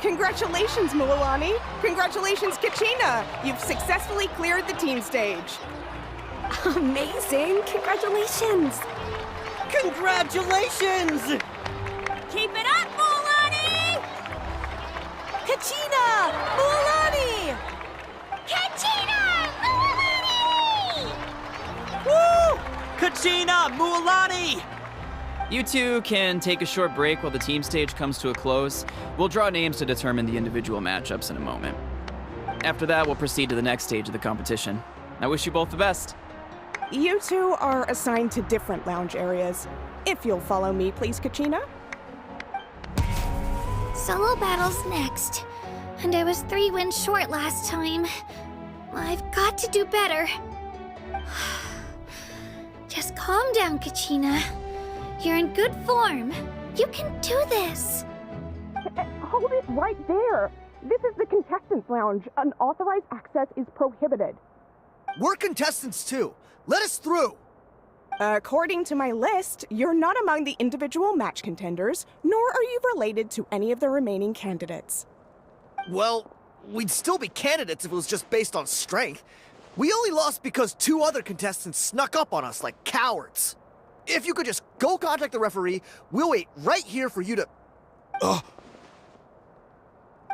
Congratulations, Mulani! Congratulations, Kachina! You've successfully cleared the team stage. Amazing! Congratulations! Congratulations! Keep it up, Mulani! Kachina! Mulani! Kachina! Mulani! Woo! Kachina! Mulani! You two can take a short break while the team stage comes to a close. We'll draw names to determine the individual matchups in a moment. After that, we'll proceed to the next stage of the competition. I wish you both the best. You two are assigned to different lounge areas. If you'll follow me, please, Kachina. Solo battle's next. And I was 3 wins short last time. I've got to do better. Just calm down, Kachina. You're in good form. You can do this. Hold it right there. This is the contestants' lounge. Unauthorized access is prohibited. We're contestants too. Let us through. According to my list, you're not among the individual match contenders, nor are you related to any of the remaining candidates. Well, we'd still be candidates if it was just based on strength. We only lost because 2 other contestants snuck up on us like cowards. If you could just go contact the referee, we'll wait right here for you to... Ugh.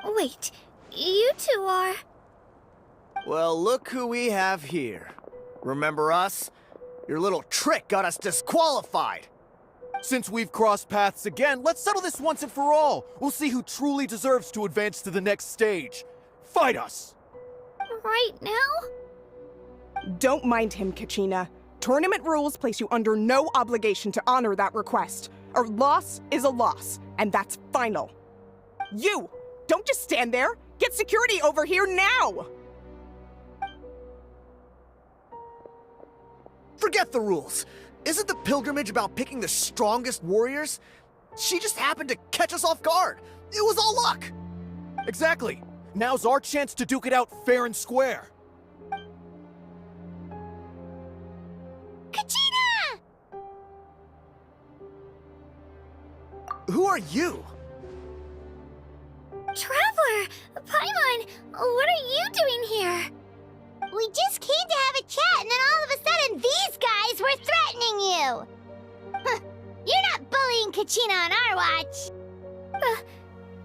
Wait, you two are... Well, look who we have here. Remember us? Your little trick got us disqualified. Since we've crossed paths again, let's settle this once and for all. We'll see who truly deserves to advance to the next stage. Fight us! Right now? Don't mind him, Kachina. Tournament rules place you under no obligation to honor that request. A loss is a loss, and that's final. You! Don't just stand there! Get security over here now! Forget the rules. Isn't the pilgrimage about picking the strongest warriors? She just happened to catch us off guard. It was all luck. Exactly. Now's our chance to duke it out fair and square. Kachina! Who are you? Traveler! Paimon! What are you doing here? We just came to have a chat, and then all of a sudden these guys were threatening you! Huh, you're not bullying Kachina on our watch!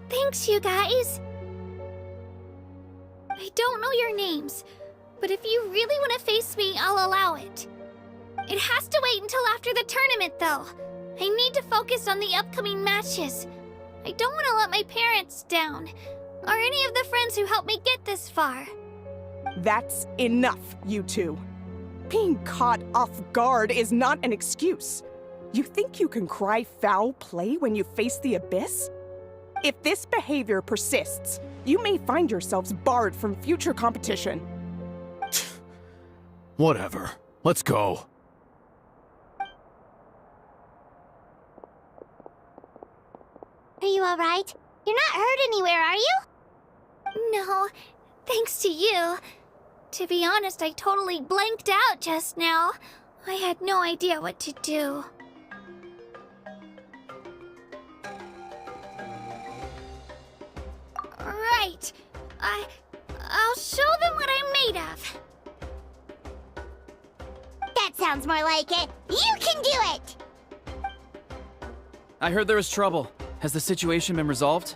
Thanks, you guys. I don't know your names, but if you really want to face me, I'll allow it. It has to wait until after the tournament, though. I need to focus on the upcoming matches. I don't want to let my parents down, or any of the friends who helped me get this far. That's enough, you two. Being caught off guard is not an excuse. You think you can cry foul play when you face the abyss? If this behavior persists, you may find yourselves barred from future competition. Whatever. Let's go. Are you alright? You're not hurt anywhere, are you? No, thanks to you. To be honest, I totally blanked out just now. I had no idea what to do. Right. I'll show them what I'm made of. That sounds more like it. You can do it! I heard there was trouble. Has the situation been resolved?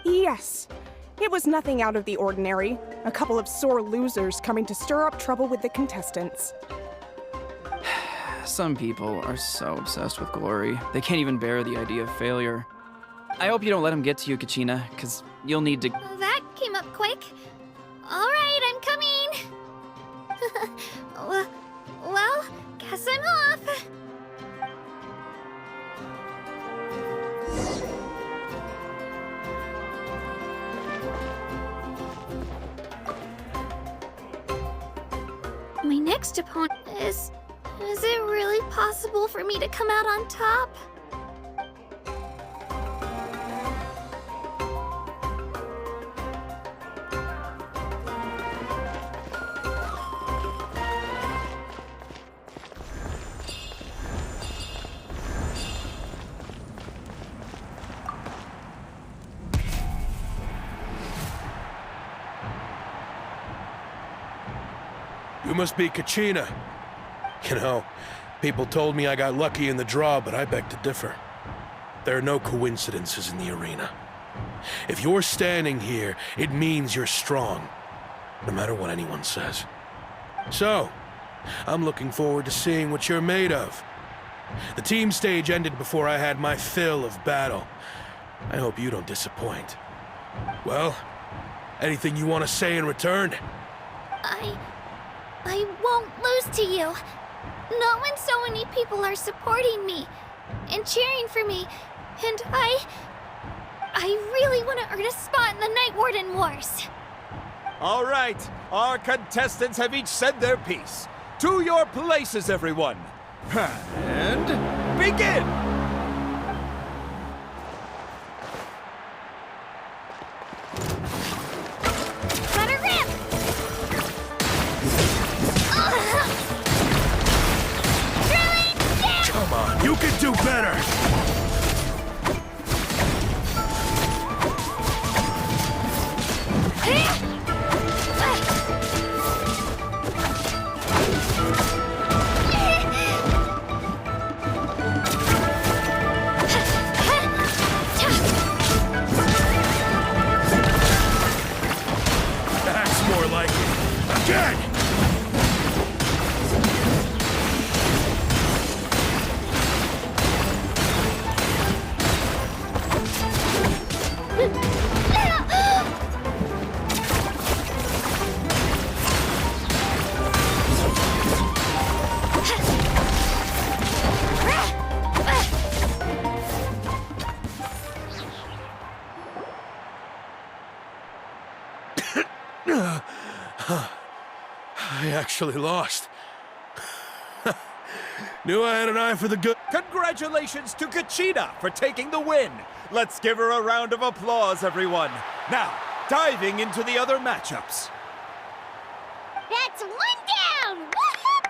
Yes. It was nothing out of the ordinary. A couple of sore losers coming to stir up trouble with the contestants. Some people are so obsessed with glory, they can't even bear the idea of failure. I hope you don't let them get to you, Kachina, because you'll need to... That came up quick. Alright, I'm coming. Well, guess I'm off. My next opponent is... Is it really possible for me to come out on top? You must be Kachina. You know, people told me I got lucky in the draw, but I beg to differ. There are no coincidences in the arena. If you're standing here, it means you're strong, no matter what anyone says. So, I'm looking forward to seeing what you're made of. The team stage ended before I had my fill of battle. I hope you don't disappoint. Well, anything you want to say in return? I won't lose to you. Not when so many people are supporting me and cheering for me, and I really want to earn a spot in the Night Warden Wars. All right, our contestants have each said their piece. To your places, everyone. And begin! Let her rip! Drilling down! Come on, you can do better! That's more like it. Again! I actually lost. Knew I had an eye for the good. Congratulations to Kachina for taking the win. Let's give her a round of applause, everyone. Now, diving into the other matchups. That's one down! Woohoo!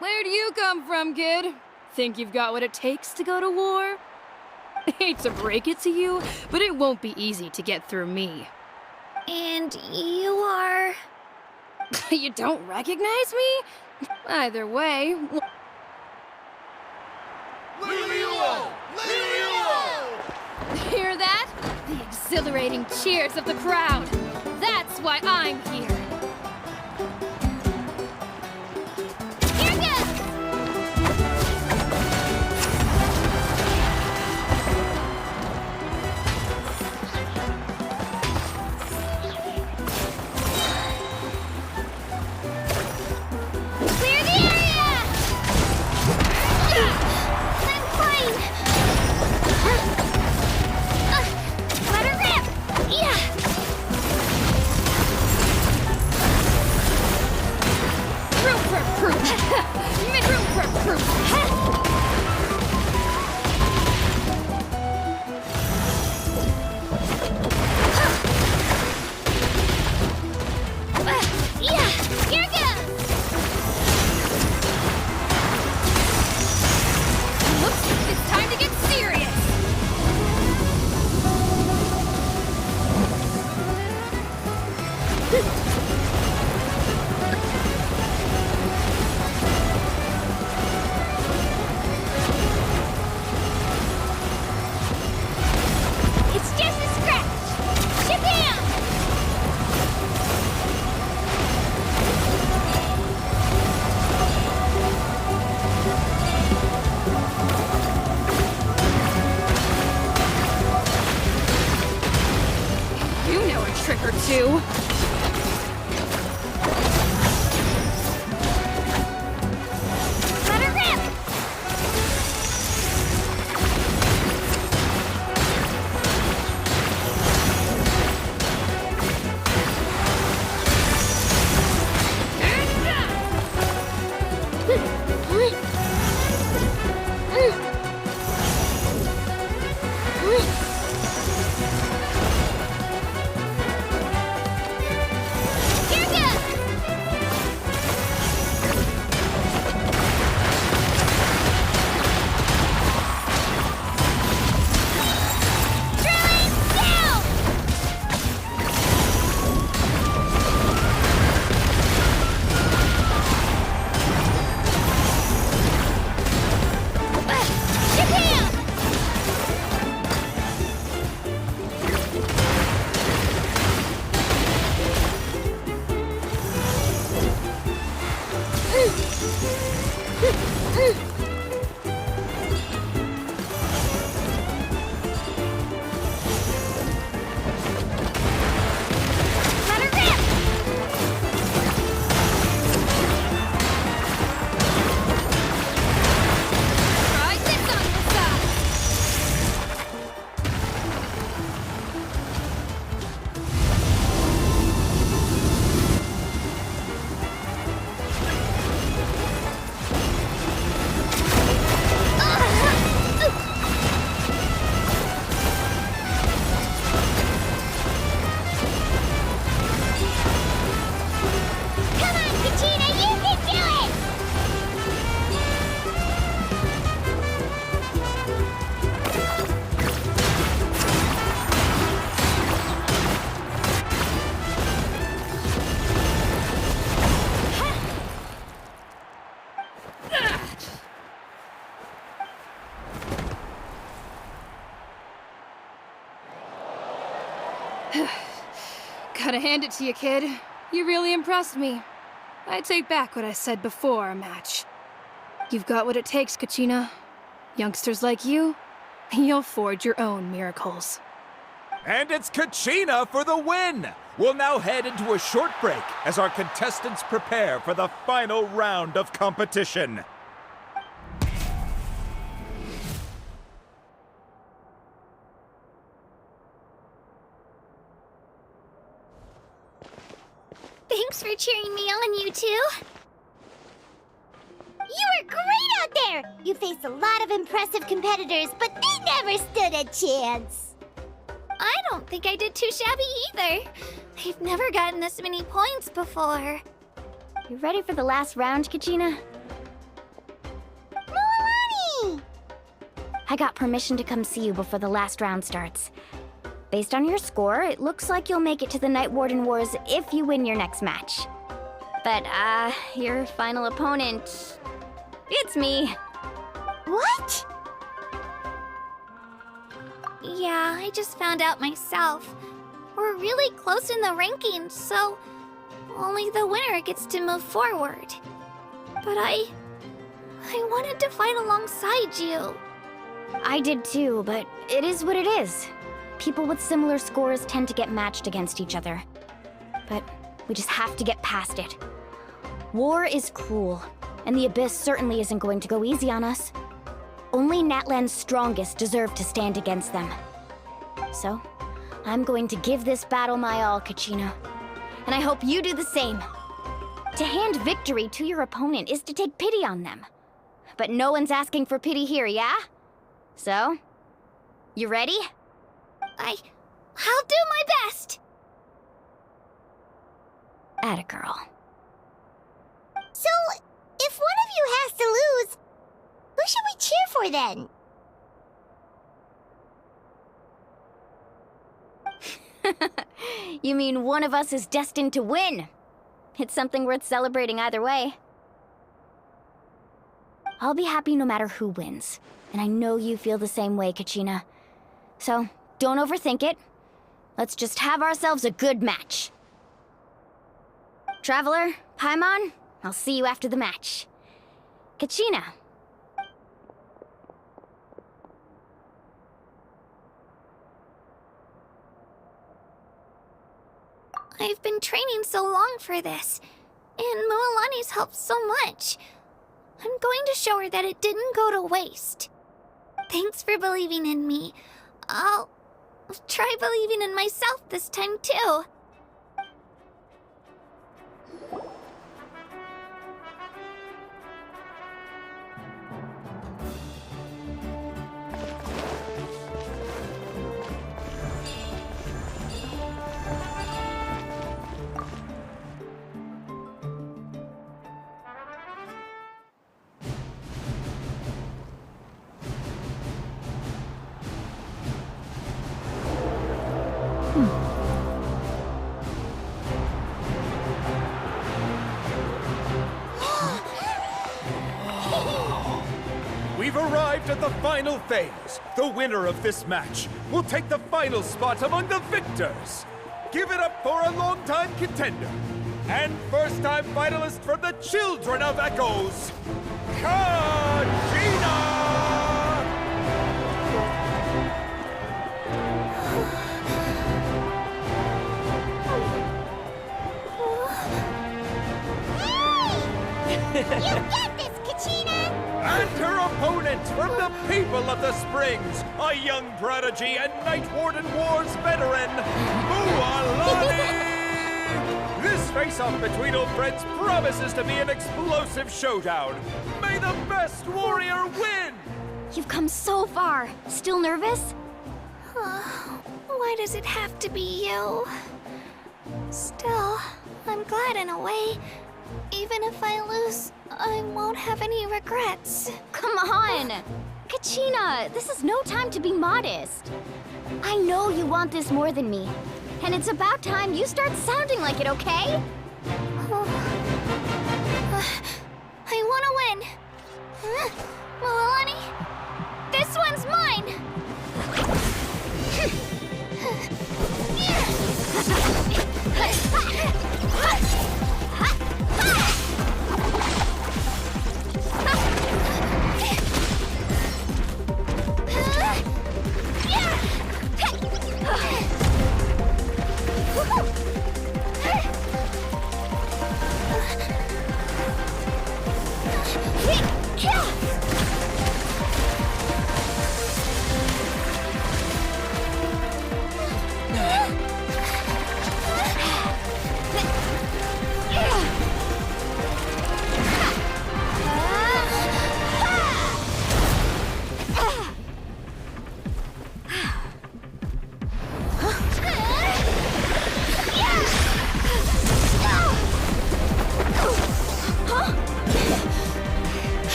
Where do you come from, kid? Think you've got what it takes to go to war? Hate to break it to you, but it won't be easy to get through me. And you are... You don't recognize me? Either way... Hear that? The exhilarating cheers of the crowd. That's why I'm here. Here goes! Clear the area! I'm fine! Let her rip! Yeah! Room for proof. Room for proof. Yeah! Here goes! Looks like it's time to get serious. It's just a scratch! Shabam! You know a trick or two. Gotta hand it to you, kid. You really impressed me. I take back what I said before our match. You've got what it takes, Kachina. Youngsters like you, you'll forge your own miracles. And it's Kachina for the win! We'll now head into a short break as our contestants prepare for the final round of competition. Thanks for cheering me on, you two. You were great out there! You faced a lot of impressive competitors, but they never stood a chance. I don't think I did too shabby either. I've never gotten this many points before. You ready for the last round, Kachina? Milani! I got permission to come see you before the last round starts. Based on your score, it looks like you'll make it to the Night Warden Wars if you win your next match. But, your final opponent... it's me. What? Yeah, I just found out myself. We're really close in the rankings, so only the winner gets to move forward. But I wanted to fight alongside you. I did too, but it is what it is. People with similar scores tend to get matched against each other. But we just have to get past it. War is cruel, and the Abyss certainly isn't going to go easy on us. Only Natlan's strongest deserve to stand against them. So, I'm going to give this battle my all, Kachina. And I hope you do the same. To hand victory to your opponent is to take pity on them. But no one's asking for pity here, yeah? So, you ready? I'll do my best! Atta girl. So, if one of you has to lose, who should we cheer for then? You mean one of us is destined to win? It's something worth celebrating either way. I'll be happy no matter who wins. And I know you feel the same way, Kachina. So, don't overthink it. Let's just have ourselves a good match. Traveler, Paimon, I'll see you after the match. Kachina. I've been training so long for this, and Mualani's helped so much. I'm going to show her that it didn't go to waste. Thanks for believing in me. I'll try believing in myself this time too. We've arrived at the final phase. The winner of this match will take the final spot among the victors. Give it up for a longtime contender and first-time finalist from the Children of Echoes, Kachina! You get this, Kachina! And her opponent from the people of the Springs, a young prodigy and Night Warden Wars veteran, Mualani! This face-off between old friends promises to be an explosive showdown. May the best warrior win! You've come so far. Still nervous? Why does it have to be you? Still, I'm glad in a way. Even if I lose, I won't have any regrets. Come on! Kachina, this is no time to be modest. I know you want this more than me. And it's about time you start sounding like it, okay? I want to win. Mualani, this one's mine!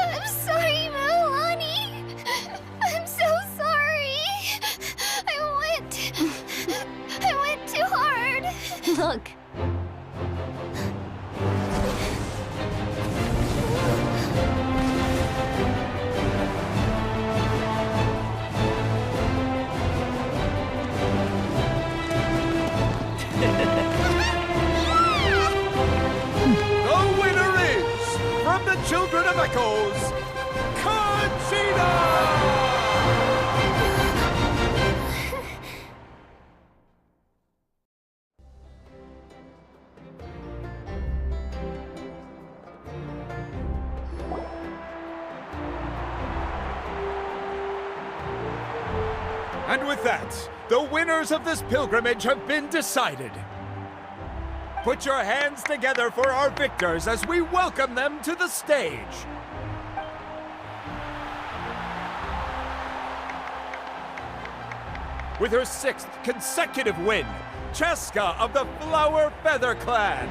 I'm sorry, Milani. I'm so sorry. I went too hard. Look. The winner is, from the Children of Echoes, Conchita! And with that, the winners of this pilgrimage have been decided. Put your hands together for our victors as we welcome them to the stage. With her 6th consecutive win, Cheska of the Flower Feather Clan.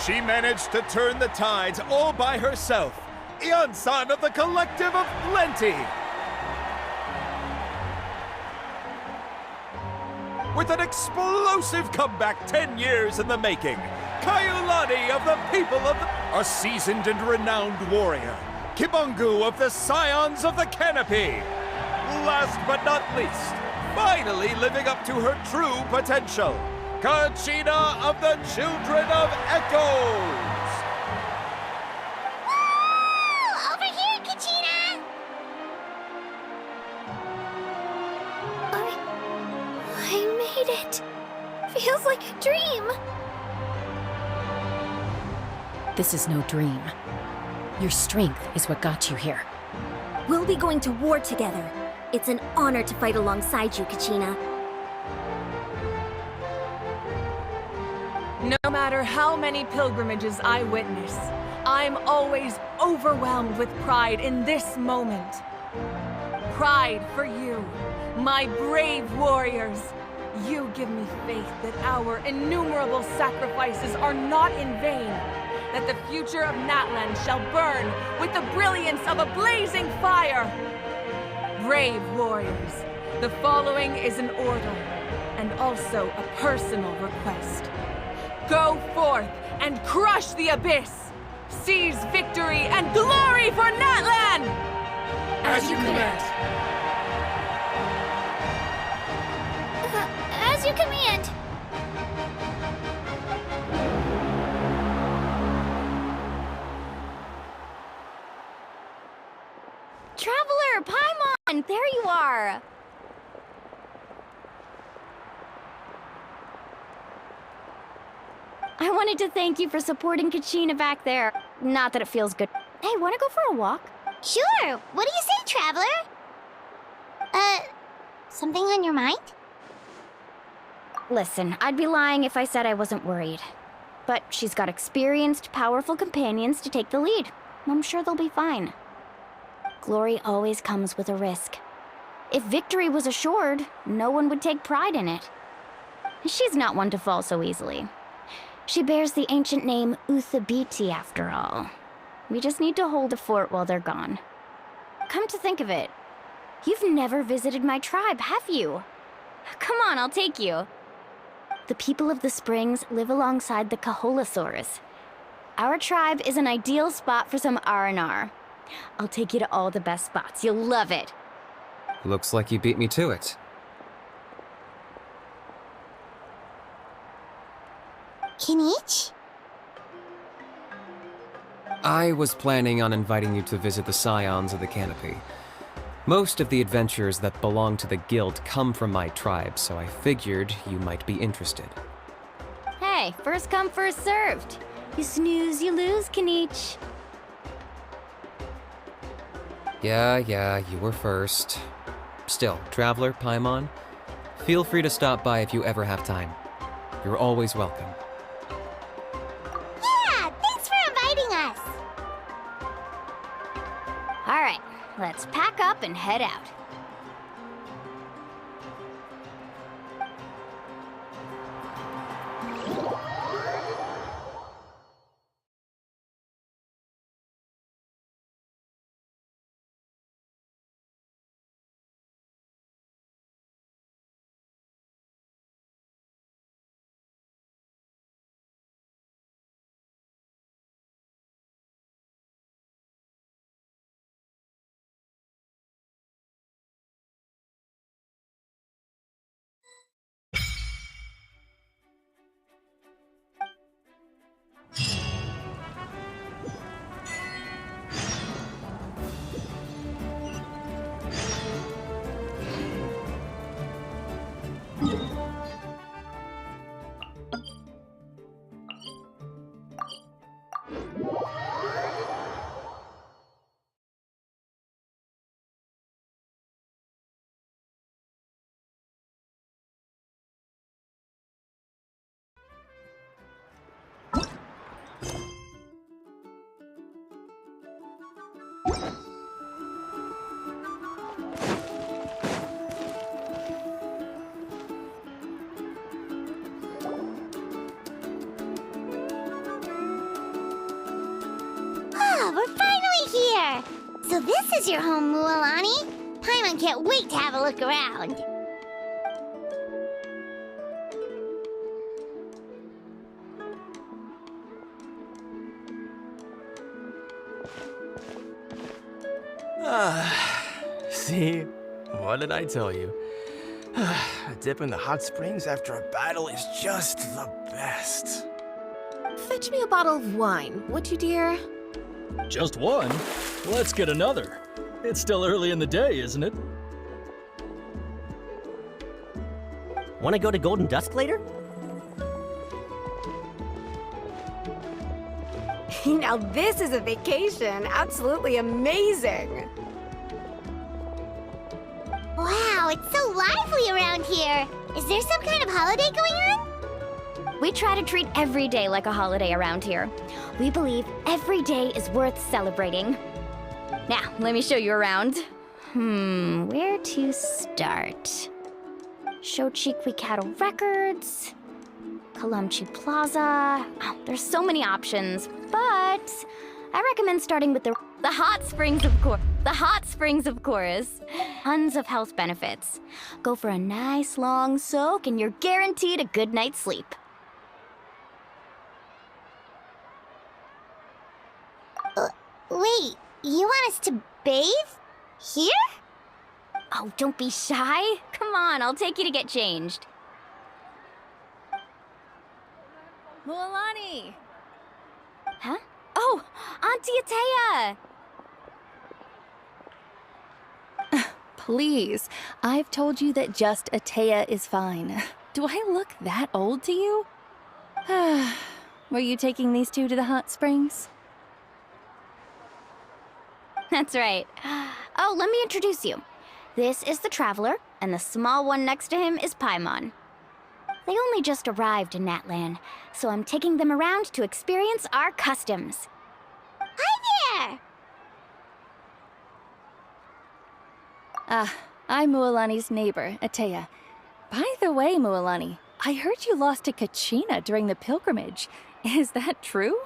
She managed to turn the tides all by herself. Ian-san of the Collective of Plenty. With an explosive comeback 10 years in the making, Kaiulani of the People of the... A seasoned and renowned warrior, Kibungu of the Scions of the Canopy. Last but not least, finally living up to her true potential, Kachina of the Children of Echoes. Woo! Over here, Kachina! I made it. Feels like a dream. This is no dream. Your strength is what got you here. We'll be going to war together. It's an honor to fight alongside you, Kachina. No matter how many pilgrimages I witness, I'm always overwhelmed with pride in this moment. Pride for you, my brave warriors. You give me faith that our innumerable sacrifices are not in vain, that the future of Natlan shall burn with the brilliance of a blazing fire. Brave warriors, the following is an order, and also a personal request. Go forth and crush the abyss! Seize victory and glory for Natlan! As you command. As you command. Traveler, Paimon! There you are! I wanted to thank you for supporting Kachina back there. Not that it feels good. Hey, wanna go for a walk? Sure. What do you say, Traveler? Something on your mind? Listen, I'd be lying if I said I wasn't worried. But she's got experienced, powerful companions to take the lead. I'm sure they'll be fine. Glory always comes with a risk. If victory was assured, no one would take pride in it. She's not one to fall so easily. She bears the ancient name Uthabiti, after all. We just need to hold the fort while they're gone. Come to think of it, you've never visited my tribe, have you? Come on, I'll take you. The people of the Springs live alongside the Kaholasaurus. Our tribe is an ideal spot for some R&R. I'll take you to all the best spots. You'll love it. Looks like you beat me to it. Kinich? I was planning on inviting you to visit the Scions of the Canopy. Most of the adventurers that belong to the guild come from my tribe, so I figured you might be interested. Hey, first come, first served. You snooze, you lose, Kinich. Yeah, you were first. Still, Traveler, Paimon, feel free to stop by if you ever have time. You're always welcome. let's pack up and head out. Oh, we're finally here! So this is your home, Mualani? Paimon can't wait to have a look around. See? What did I tell you? A dip in the hot springs after a battle is just the best. Fetch me a bottle of wine, would you, dear? Just one? Let's get another. It's still early in the day, isn't it? Want to go to Golden Dusk later? Now this is a vacation. Absolutely amazing. Wow, it's so lively around here. Is there some kind of holiday going on? We try to treat every day like a holiday around here. We believe every day is worth celebrating. Now, let me show you around. Where to start? Shochiqui Cattle Records, Kalamchi Plaza. Oh, there's so many options, but I recommend starting with the hot springs, of course. The hot springs, of course. Tons of health benefits. Go for a nice long soak and you're guaranteed a good night's sleep. Wait, you want us to bathe? Here? Oh, don't be shy. Come on, I'll take you to get changed. Mualani! Huh? Oh, Auntie Atea! Please, I've told you that just Atea is fine. Do I look that old to you? Were you taking these two to the hot springs? That's right. Oh, let me introduce you. This is the Traveler, and the small one next to him is Paimon. They only just arrived in Natlan, so I'm taking them around to experience our customs. Hi there! I'm Mualani's neighbor, Atea. By the way, Mualani, I heard you lost to Kachina during the pilgrimage. Is that true?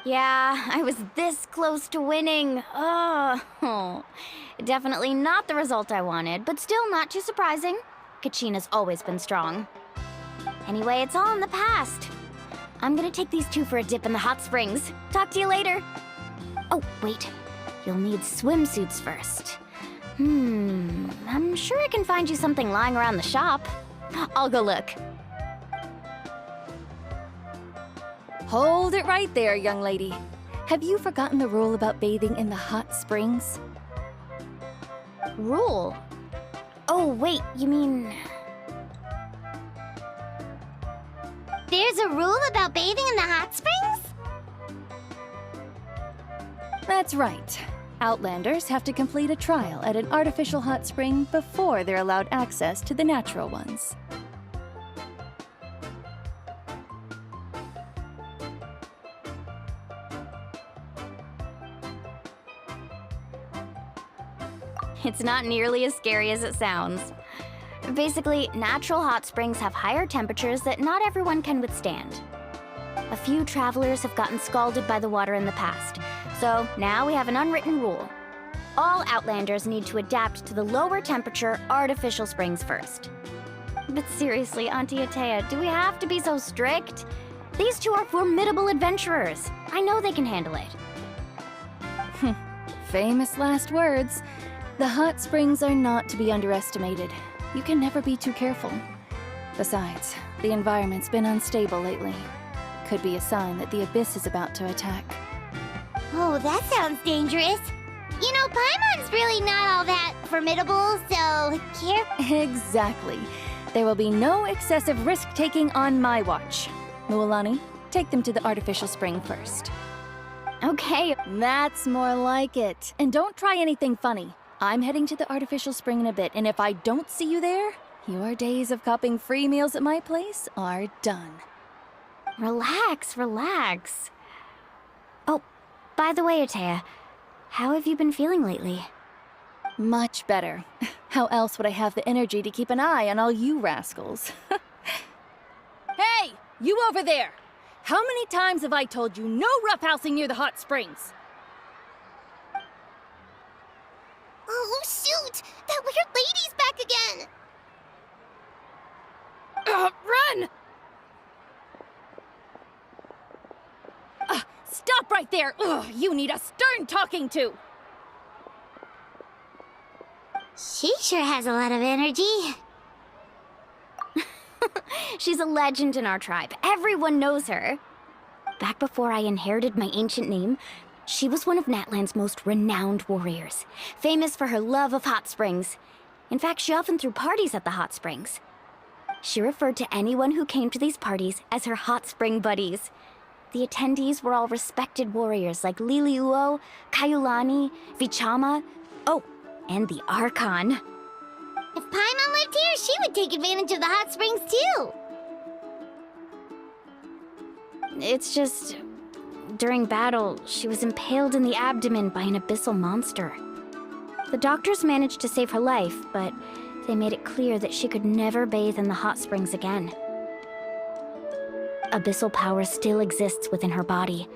Yeah, I was this close to winning. Oh, definitely not the result I wanted, but still not too surprising. Kachina's always been strong. Anyway, it's all in the past. I'm gonna take these two for a dip in the hot springs. Talk to you later. Oh, wait. You'll need swimsuits first. I'm sure I can find you something lying around the shop. I'll go look. Hold it right there, young lady. Have you forgotten the rule about bathing in the hot springs? Rule? Oh, wait, you mean... There's a rule about bathing in the hot springs? That's right. Outlanders have to complete a trial at an artificial hot spring before they're allowed access to the natural ones. It's not nearly as scary as it sounds. Basically, natural hot springs have higher temperatures that not everyone can withstand. A few travelers have gotten scalded by the water in the past, so now we have an unwritten rule. All Outlanders need to adapt to the lower temperature artificial springs first. But seriously, Auntie Atea, do we have to be so strict? These two are formidable adventurers. I know they can handle it. Famous last words. The hot springs are not to be underestimated. You can never be too careful. Besides, the environment's been unstable lately. Could be a sign that the Abyss is about to attack. Oh, that sounds dangerous. You know, Paimon's really not all that formidable, so careful. Exactly. There will be no excessive risk-taking on my watch. Mualani, take them to the artificial spring first. Okay, that's more like it. And don't try anything funny. I'm heading to the artificial spring in a bit, and if I don't see you there, your days of copping free meals at my place are done. Relax, relax. Oh, by the way, Atea, how have you been feeling lately? Much better. How else would I have the energy to keep an eye on all you rascals? Hey, you over there! How many times have I told you no roughhousing near the hot springs? Oh, shoot! That weird lady's back again! Run! Stop right there! Ugh, you need a stern talking to! She sure has a lot of energy. She's a legend in our tribe. Everyone knows her. Back before I inherited my ancient name, she was one of Natlan's most renowned warriors, famous for her love of hot springs. In fact, she often threw parties at the hot springs. She referred to anyone who came to these parties as her hot spring buddies. The attendees were all respected warriors like Liliuo, Kaiulani, Vichama, oh, and the Archon. If Paimon lived here, she would take advantage of the hot springs too. It's just, during battle, she was impaled in the abdomen by an abyssal monster. The doctors managed to save her life, but they made it clear that she could never bathe in the hot springs again. Abyssal power still exists within her body.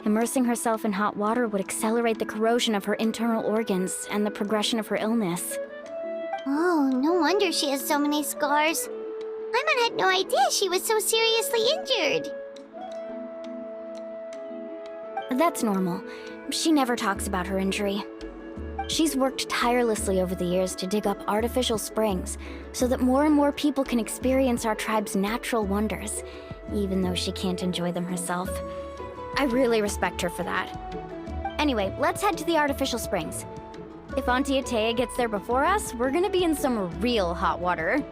Immersing herself in hot water would accelerate the corrosion of her internal organs and the progression of her illness. Oh, no wonder she has so many scars. Paimon had no idea she was so seriously injured. That's normal. She never talks about her injury. She's worked tirelessly over the years to dig up artificial springs so that more and more people can experience our tribe's natural wonders, even though she can't enjoy them herself. I really respect her for that. Anyway, let's head to the artificial springs. If Auntie Atea gets there before us, we're gonna be in some real hot water.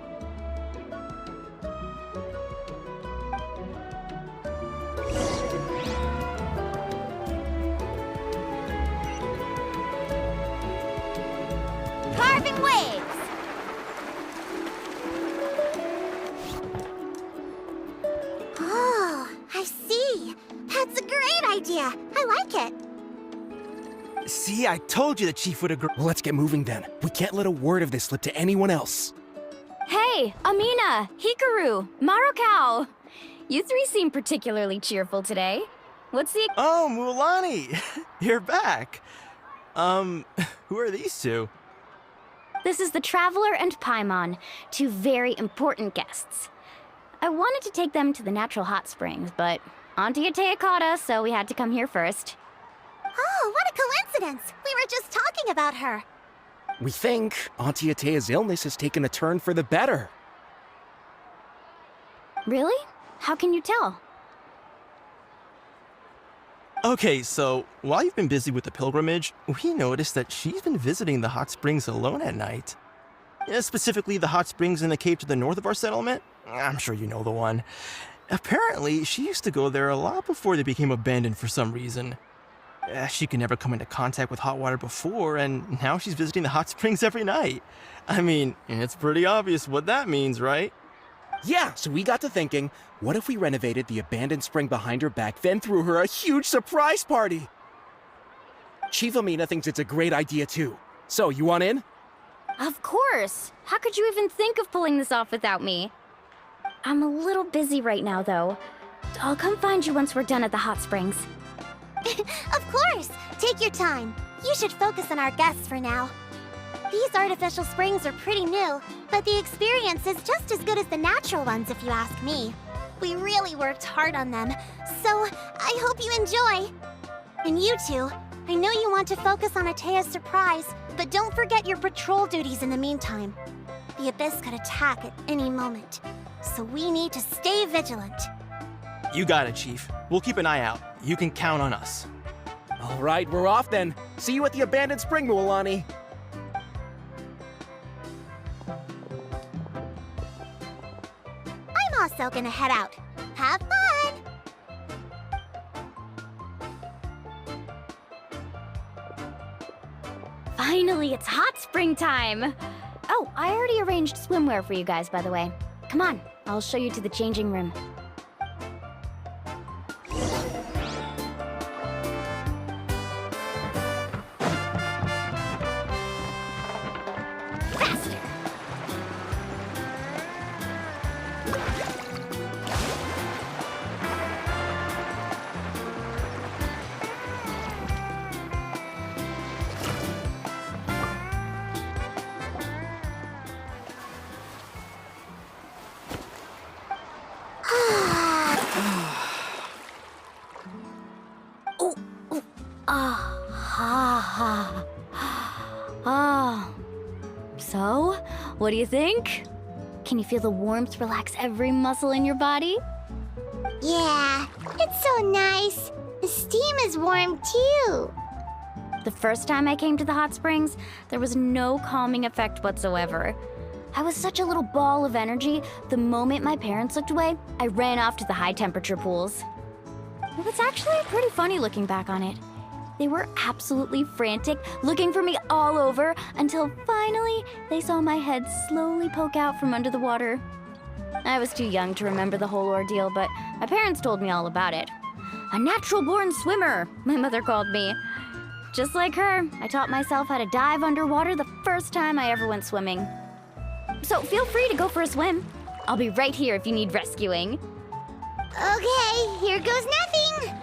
Carving waves! Oh, I see. That's a great idea. I like it. See, I told you the chief would agree. Well, let's get moving then. We can't let a word of this slip to anyone else. Hey, Amina, Hikaru, Marukao. You three seem particularly cheerful today. What's the— Oh, Mualani! You're back. Who are these two? This is the Traveler and Paimon, two very important guests. I wanted to take them to the natural hot springs, but Auntie Atea caught us, so we had to come here first. Oh, what a coincidence! We were just talking about her. We think Auntie Atea's illness has taken a turn for the better. Really? How can you tell? Okay, so while you've been busy with the pilgrimage, we noticed that she's been visiting the hot springs alone at night. Specifically, the hot springs in the cave to the north of our settlement. I'm sure you know the one. Apparently, she used to go there a lot before they became abandoned for some reason. She could never come into contact with hot water before, and now she's visiting the hot springs every night. I mean, it's pretty obvious what that means, right? Yeah, so we got to thinking, what if we renovated the abandoned spring behind her back, then threw her a huge surprise party? Chief Amina thinks it's a great idea too. So, you want in? Of course! How could you even think of pulling this off without me? I'm a little busy right now, though. I'll come find you once we're done at the hot springs. Of course! Take your time. You should focus on our guests for now. These artificial springs are pretty new, but the experience is just as good as the natural ones if you ask me. We really worked hard on them, so I hope you enjoy. And you two, I know you want to focus on Atea's surprise, but don't forget your patrol duties in the meantime. The Abyss could attack at any moment, so we need to stay vigilant. You got it, Chief. We'll keep an eye out. You can count on us. All right, we're off then. See you at the abandoned spring, Mualani. I'm also gonna head out. Have fun! Finally, it's hot spring time! Oh, I already arranged swimwear for you guys, by the way. Come on, I'll show you to the changing room. So, what do you think? Can you feel the warmth relax every muscle in your body? Yeah, it's so nice. The steam is warm too. The first time I came to the hot springs, there was no calming effect whatsoever. I was such a little ball of energy, the moment my parents looked away, I ran off to the high temperature pools. It was actually pretty funny looking back on it. They were absolutely frantic, looking for me all over, until finally they saw my head slowly poke out from under the water. I was too young to remember the whole ordeal, but my parents told me all about it. A natural-born swimmer, my mother called me. Just like her, I taught myself how to dive underwater the first time I ever went swimming. So feel free to go for a swim. I'll be right here if you need rescuing. Okay, here goes nothing.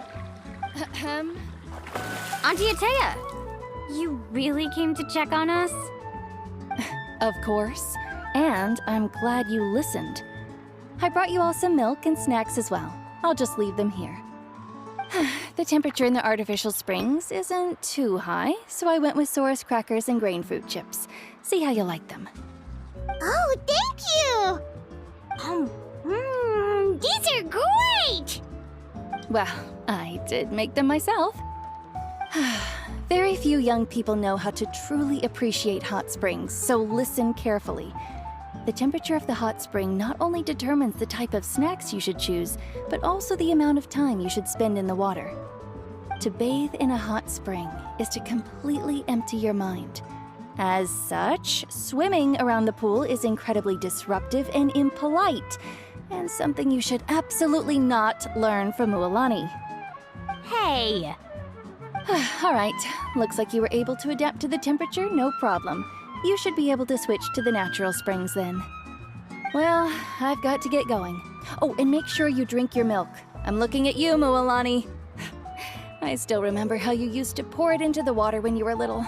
Auntie Atea, you really came to check on us? Of course. And I'm glad you listened. I brought you all some milk and snacks as well. I'll just leave them here. The temperature in the artificial springs isn't too high, so I went with Saurus crackers and grain fruit chips. See how you like them. Oh, thank you! These are great! Well, I did make them myself. Very few young people know how to truly appreciate hot springs, so listen carefully. The temperature of the hot spring not only determines the type of snacks you should choose, but also the amount of time you should spend in the water. To bathe in a hot spring is to completely empty your mind. As such, swimming around the pool is incredibly disruptive and impolite, and something you should absolutely not learn from Mualani. Hey! All right, looks like you were able to adapt to the temperature, no problem. You should be able to switch to the natural springs then. Well, I've got to get going. Oh, and make sure you drink your milk. I'm looking at you, Mualani. I still remember how you used to pour it into the water when you were little.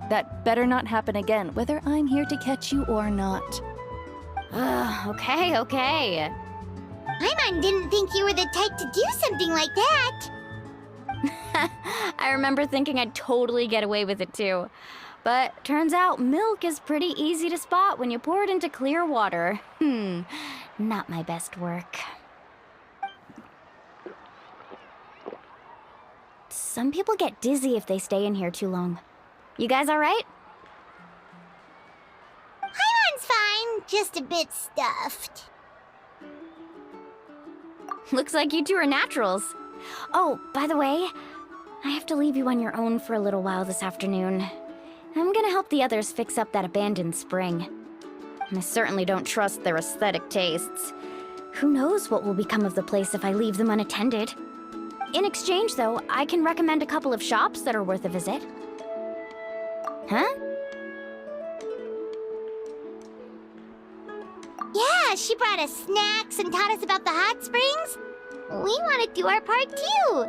That better not happen again, whether I'm here to catch you or not. Okay. Paimon didn't think you were the type to do something like that. I remember thinking I'd totally get away with it too. But turns out milk is pretty easy to spot when you pour it into clear water. Not my best work. Some people get dizzy if they stay in here too long. You guys all right? Paimon's fine, just a bit stuffed. Looks like you two are naturals. Oh, by the way, I have to leave you on your own for a little while this afternoon. I'm gonna help the others fix up that abandoned spring. I certainly don't trust their aesthetic tastes. Who knows what will become of the place if I leave them unattended? In exchange, though, I can recommend a couple of shops that are worth a visit. Huh? Yeah, she brought us snacks and taught us about the hot springs. We want to do our part too.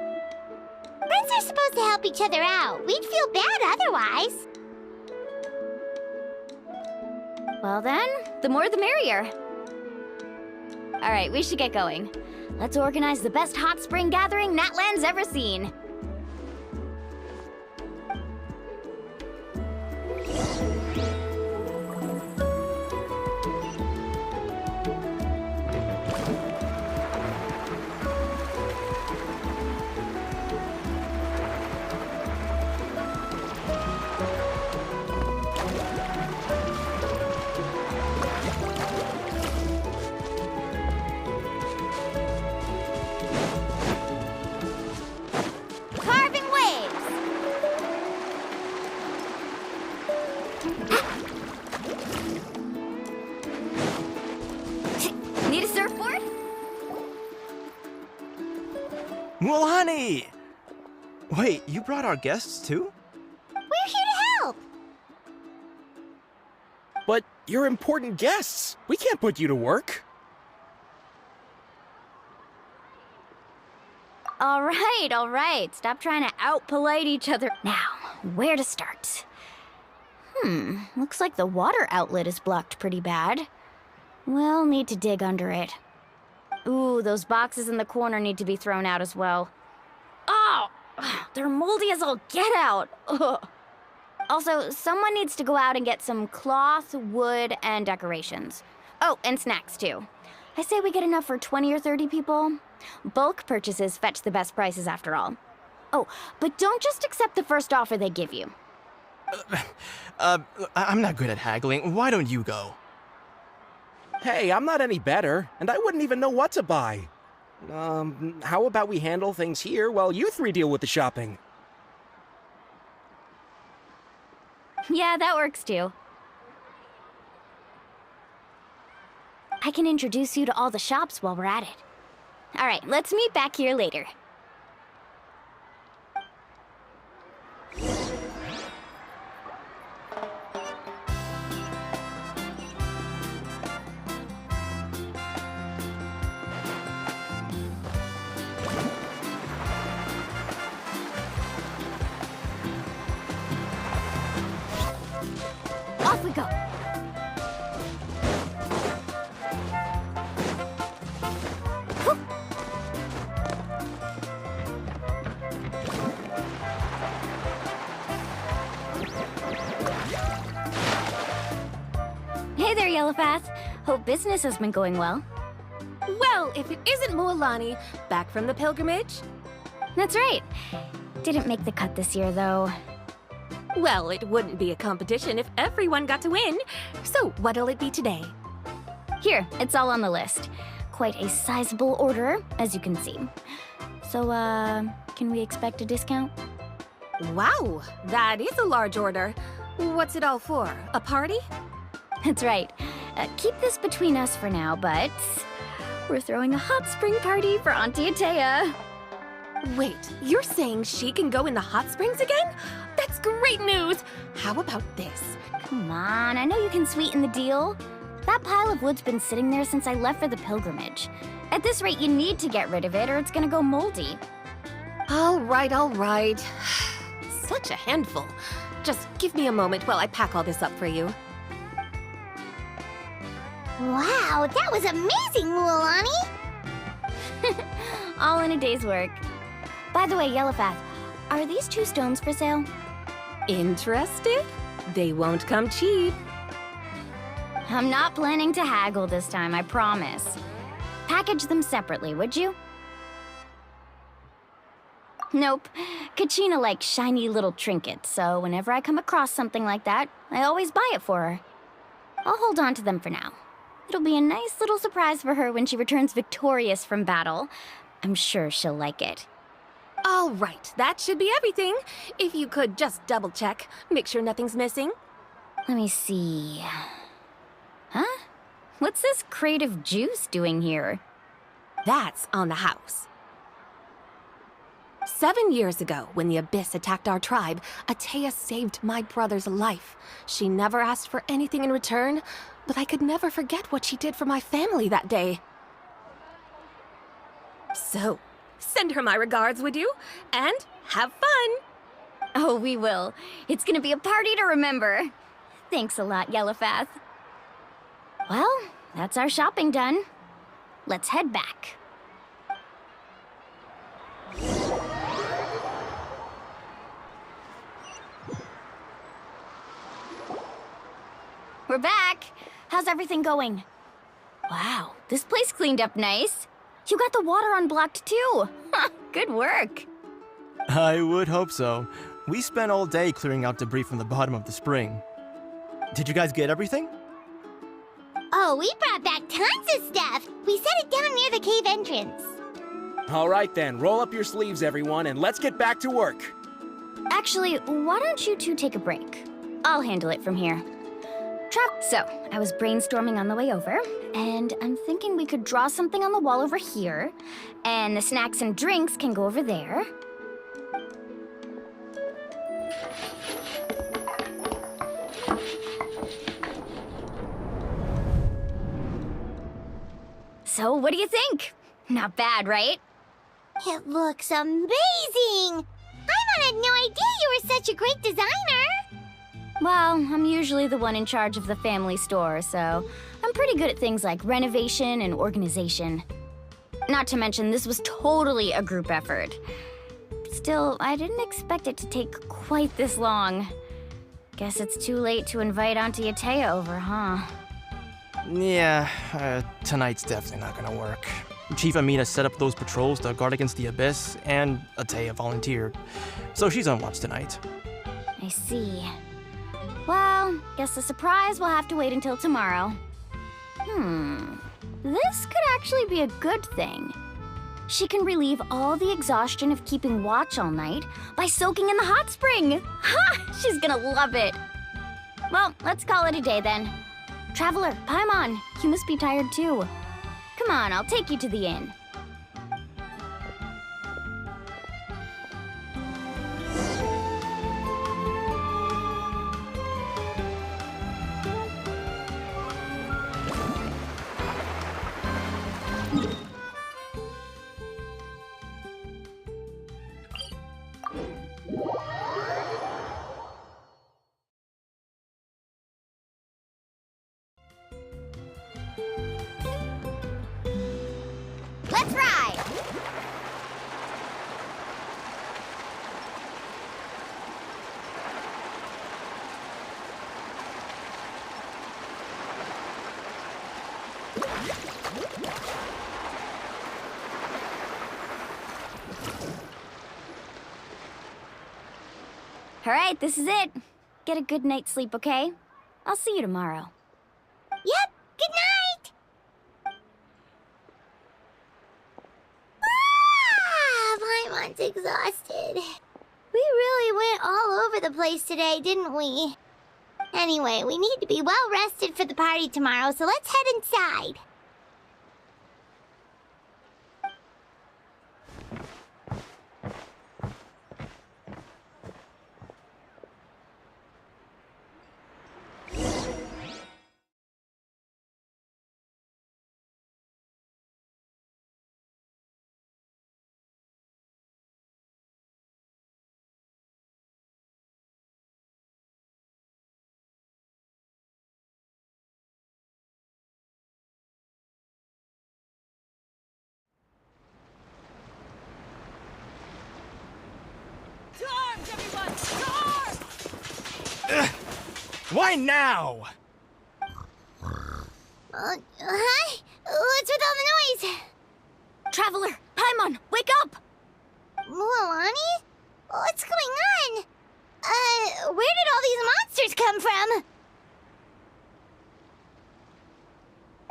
Friends are supposed to help each other out. We'd feel bad otherwise. Well then, the more the merrier. Alright, we should get going. Let's organize the best hot spring gathering Natland's ever seen. Carving waves. Need a surfboard? Mulani! Wait, you brought our guests too? We're here to help. But you're important guests. We can't put you to work. All right. Stop trying to out-polite each other. Now, where to start? Looks like the water outlet is blocked pretty bad. We'll need to dig under it. Ooh, those boxes in the corner need to be thrown out as well. Oh! They're moldy as all get out! Ugh. Also, someone needs to go out and get some cloth, wood, and decorations. Oh, and snacks too. I say we get enough for 20 or 30 people. Bulk purchases fetch the best prices after all. Oh, but don't just accept the first offer they give you. I'm not good at haggling. Why don't you go? Hey, I'm not any better, and I wouldn't even know what to buy. How about we handle things here while you three deal with the shopping? Yeah, that works too. I can introduce you to all the shops while we're at it. All right, let's meet back here later. Off we go. Hey there, Yellowfast. Hope business has been going well. Well, if it isn't Mualani, back from the pilgrimage? That's right. Didn't make the cut this year, though. Well, it wouldn't be a competition if everyone got to win. So, what'll it be today? Here, it's all on the list. Quite a sizable order, as you can see. So, can we expect a discount? Wow, that is a large order. What's it all for? A party? That's right. Keep this between us for now, but we're throwing a hot spring party for Auntie Atea. Wait, you're saying she can go in the hot springs again? That's great news! How about this? Come on, I know you can sweeten the deal. That pile of wood's been sitting there since I left for the pilgrimage. At this rate, you need to get rid of it or it's gonna go moldy. All right. Such a handful. Just give me a moment while I pack all this up for you. Wow, that was amazing, Mualani! All in a day's work. By the way, Yellowfast, are these 2 stones for sale? Interested? They won't come cheap. I'm not planning to haggle this time, I promise. Package them separately, would you? Nope. Kachina likes shiny little trinkets, so whenever I come across something like that, I always buy it for her. I'll hold on to them for now. It'll be a nice little surprise for her when she returns victorious from battle. I'm sure she'll like it. All right, that should be everything. If you could just double check, make sure nothing's missing. Let me see. Huh? What's this crate of juice doing here? That's on the house. 7 years ago, when the Abyss attacked our tribe, Atea saved my brother's life. She never asked for anything in return, but I could never forget what she did for my family that day. So, send her my regards, would you? And have fun! Oh, we will. It's gonna be a party to remember. Thanks a lot, Yellowfath. Well, that's our shopping done. Let's head back. We're back. How's everything going? Wow, this place cleaned up nice. You got the water unblocked too. Good work. I would hope so. We spent all day clearing out debris from the bottom of the spring. Did you guys get everything? Oh, we brought back tons of stuff. We set it down near the cave entrance. All right then, roll up your sleeves, everyone, and let's get back to work. Actually, why don't you two take a break? I'll handle it from here. So, I was brainstorming on the way over, and I'm thinking we could draw something on the wall over here, and the snacks and drinks can go over there. So, what do you think? Not bad, right? It looks amazing! Paimon had no idea you were such a great designer! Well, I'm usually the one in charge of the family store, so I'm pretty good at things like renovation and organization. Not to mention, this was totally a group effort. Still, I didn't expect it to take quite this long. Guess it's too late to invite Auntie Atea over, huh? Yeah, tonight's definitely not gonna work. Chief Amina set up those patrols to guard against the Abyss, and Atea volunteered. So she's on watch tonight. I see. Well, guess the surprise will have to wait until tomorrow. This could actually be a good thing. She can relieve all the exhaustion of keeping watch all night by soaking in the hot spring. Ha! She's gonna love it. Well, let's call it a day then. Traveler, Paimon, you must be tired too. Come on, I'll take you to the inn. Let's ride! All right, this is it. Get a good night's sleep, okay? I'll see you tomorrow. Yep, good night! Paimon's exhausted. We really went all over the place today, didn't we? Anyway, we need to be well rested for the party tomorrow, so let's head inside. Charge, everyone! Charge! Why now? Hi? What's with all the noise? Traveler, Paimon, wake up! Mualani? What's going on? Where did all these monsters come from?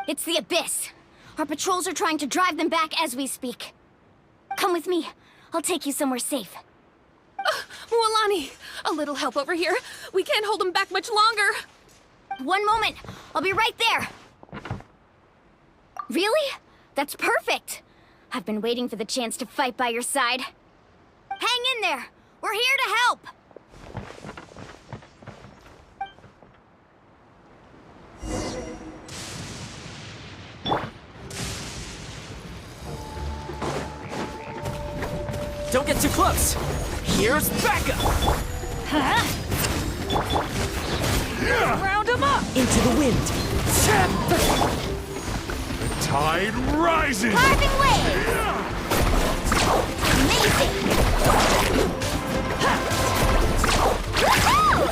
It's the Abyss. Our patrols are trying to drive them back as we speak. Come with me. I'll take you somewhere safe. Mualani, a little help over here. We can't hold them back much longer. One moment. I'll be right there. Really? That's perfect. I've been waiting for the chance to fight by your side. Hang in there! We're here to help! Don't get too close! Here's backup! Round him up! Into the wind! The tide rises! Carving waves! Amazing! Woohoo!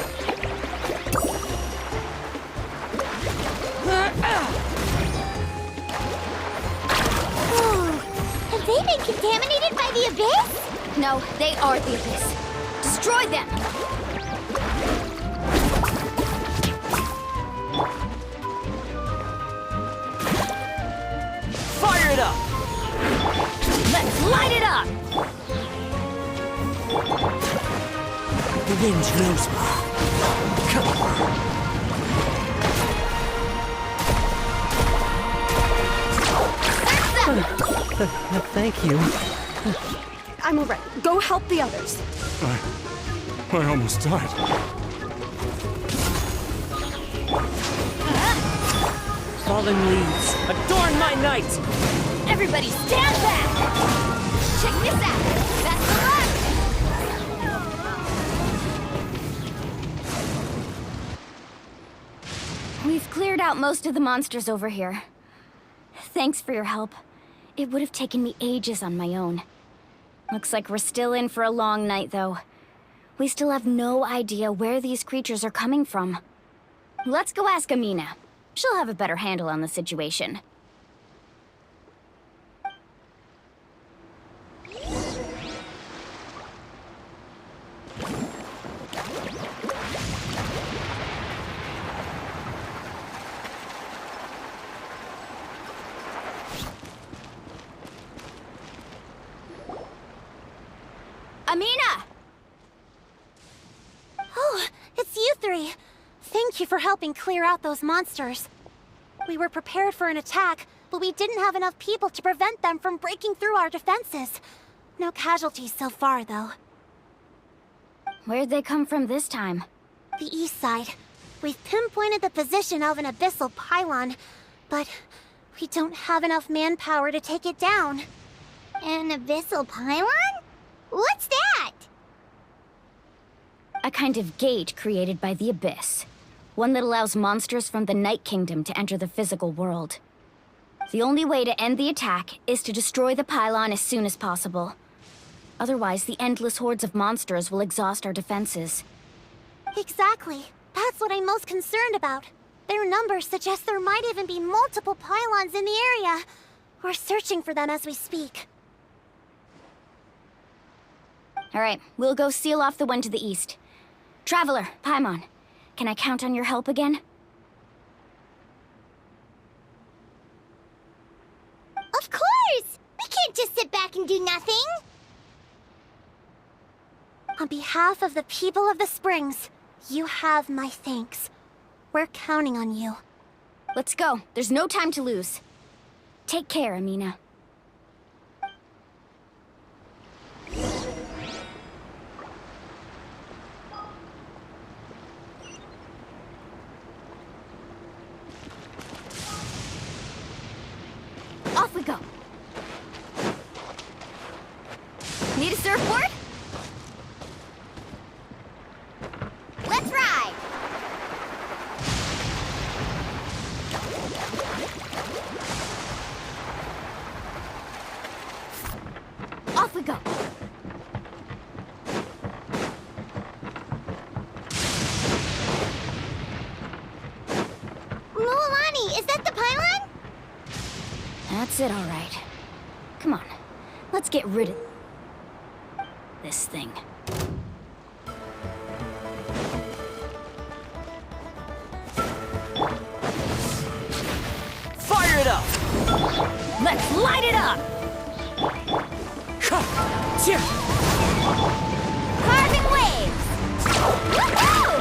Have they been contaminated by the abyss? No, they are the Abyss. Destroy them! Fire it up! Let's light it up! The wind knows me. Come. Thank you. I'm alright. Go help the others. I almost died. Fallen leaves, adorn my night! Everybody stand back! Check this out! That's the luck! We've cleared out most of the monsters over here. Thanks for your help. It would have taken me ages on my own. Looks like we're still in for a long night, though. We still have no idea where these creatures are coming from. Let's go ask Amina. She'll have a better handle on the situation. Amina! Oh, it's you three. Thank you for helping clear out those monsters. We were prepared for an attack, but we didn't have enough people to prevent them from breaking through our defenses. No casualties so far, though. Where'd they come from this time? The east side. We've pinpointed the position of an abyssal pylon, but we don't have enough manpower to take it down. An abyssal pylon? What's that? A kind of gate created by the Abyss. One that allows monsters from the Night Kingdom to enter the physical world. The only way to end the attack is to destroy the pylon as soon as possible. Otherwise, the endless hordes of monsters will exhaust our defenses. Exactly. That's what I'm most concerned about. Their numbers suggest there might even be multiple pylons in the area. We're searching for them as we speak. All right, we'll go seal off the one to the east. Traveler, Paimon, can I count on your help again? Of course! We can't just sit back and do nothing! On behalf of the people of the Springs, you have my thanks. We're counting on you. Let's go. There's no time to lose. Take care, Amina. Off we go. Need a surfboard? Let's ride! Off we go. Mualani, is that the pylon? That's it, all right. Come on, let's get rid of this thing. Fire it up! Let's light it up! Carving waves! Woohoo!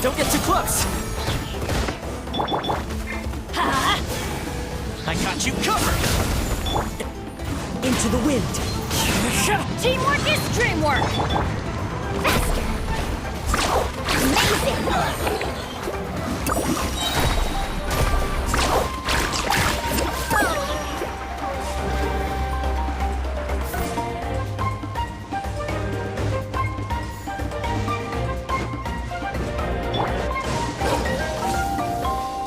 Don't get too close! I got you covered! Into the wind! Teamwork is dreamwork! Faster! Amazing!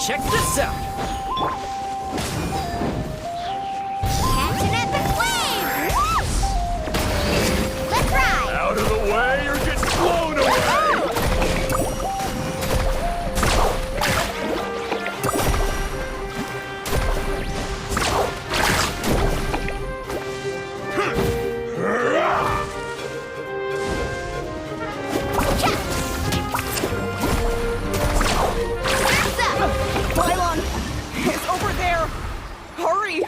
Check this out! Catch an epic wave! Whoosh! Let's ride! Out of the way, you're getting blown away! Pylon! It's over there! Hurry!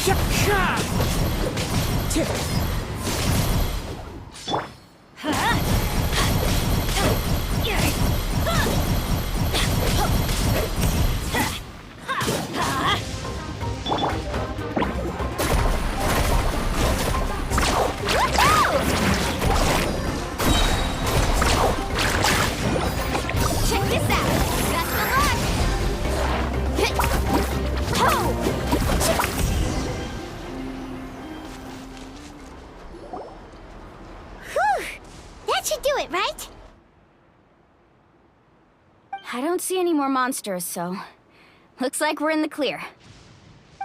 Check this out! Best of luck! Ho! Whew! That should do it, right? I don't see any more monsters, so looks like we're in the clear.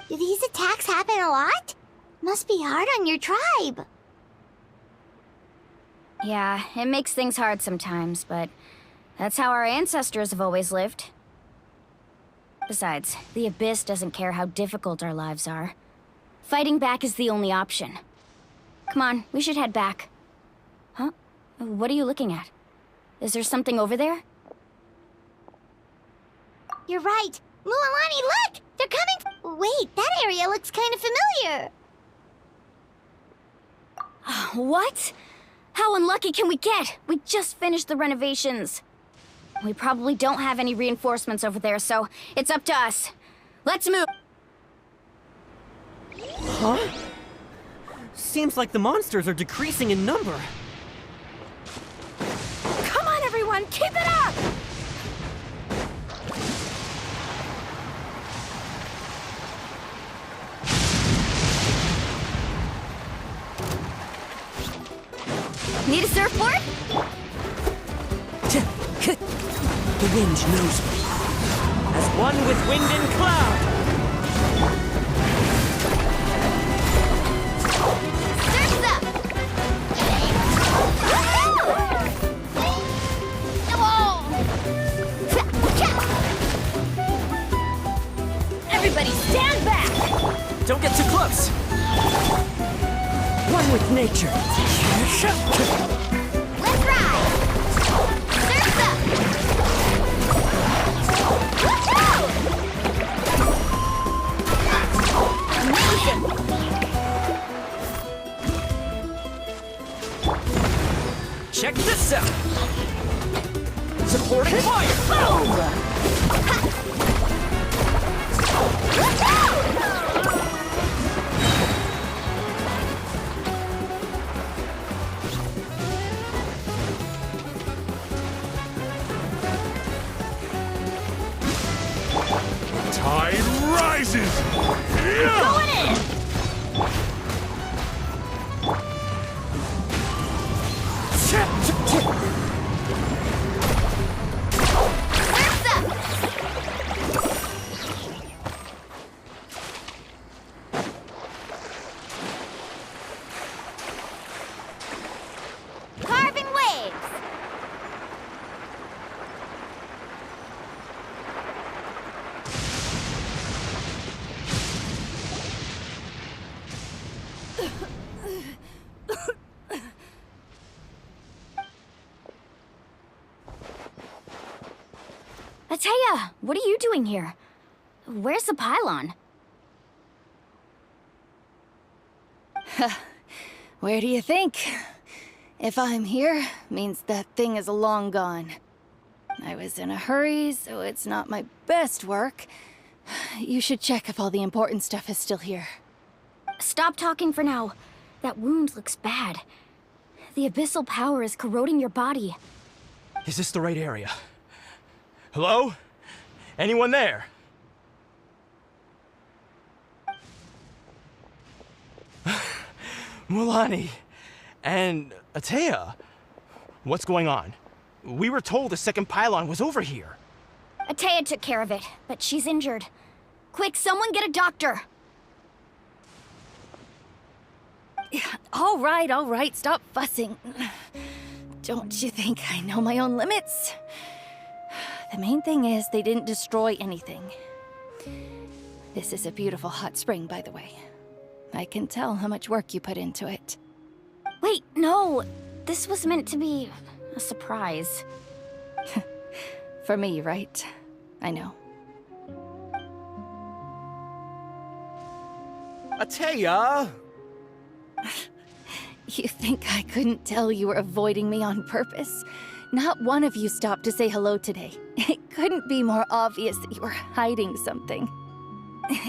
Do these attacks happen a lot? Must be hard on your tribe. Yeah, it makes things hard sometimes, but that's how our ancestors have always lived. Besides, the Abyss doesn't care how difficult our lives are. Fighting back is the only option. Come on, we should head back. Huh? What are you looking at? Is there something over there? You're right. Mualani, look! They're coming! Wait, that area looks kind of familiar. What? How unlucky can we get? We just finished the renovations. We probably don't have any reinforcements over there, so it's up to us. Let's move! Huh? Seems like the monsters are decreasing in number. Come on, everyone! Keep it up! Need a surfboard? The wind knows me. As one with wind and cloud. Surf's up! Everybody stand back! Don't get too close. One with nature. Let's ride! Surf's up! Amazing! Check this out. Supporting fire. Boom! Tide rises! Going in! Surf's up! Carving waves! Ateya, what are you doing here? Where's the pylon? Where do you think? If I'm here, means that thing is long gone. I was in a hurry, so it's not my best work. You should check if all the important stuff is still here. Stop talking for now. That wound looks bad. The abyssal power is corroding your body. Is this the right area? Hello? Anyone there? Mulani and Atea. What's going on? We were told the second pylon was over here. Atea took care of it, but she's injured. Quick, someone get a doctor! All right, stop fussing. Don't you think I know my own limits? The main thing is they didn't destroy anything. This is a beautiful hot spring, by the way. I can tell how much work you put into it. Wait, no! This was meant to be a surprise. For me, right? I know. Atea! You think I couldn't tell you were avoiding me on purpose? Not one of you stopped to say hello today. It couldn't be more obvious that you were hiding something.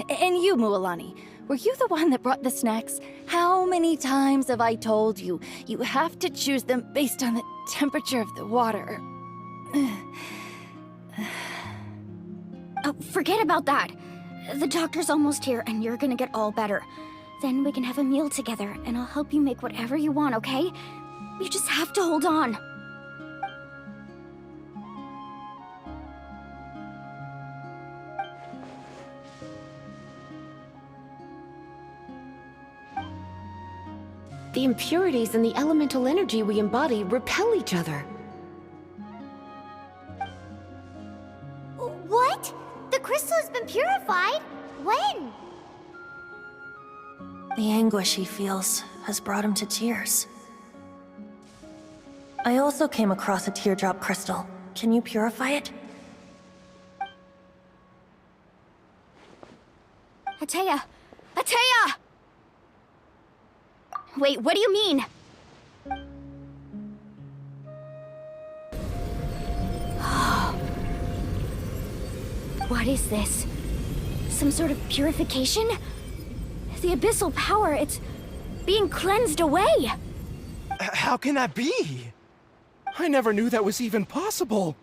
And you, Mualani, were you the one that brought the snacks? How many times have I told you, you have to choose them based on the temperature of the water? Oh, forget about that. The doctor's almost here, and you're gonna get all better. Then we can have a meal together, and I'll help you make whatever you want, okay? You just have to hold on. The impurities and the elemental energy we embody repel each other. What? The crystal has been purified? When? The anguish he feels has brought him to tears. I also came across a teardrop crystal. Can you purify it? Atea! Atea! Wait, what do you mean? What is this? Some sort of purification? The abyssal power, it's being cleansed away! How can that be? I never knew that was even possible.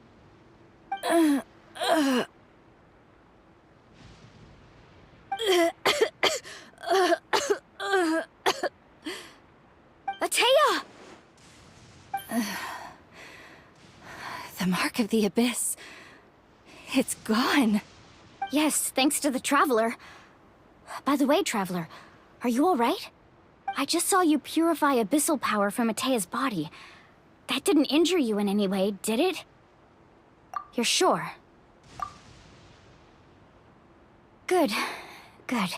Atea! The mark of the abyss. It's gone. Yes, thanks to the Traveler. By the way, Traveler, are you alright? I just saw you purify abyssal power from Atea's body. That didn't injure you in any way, did it? You're sure? Good. Good.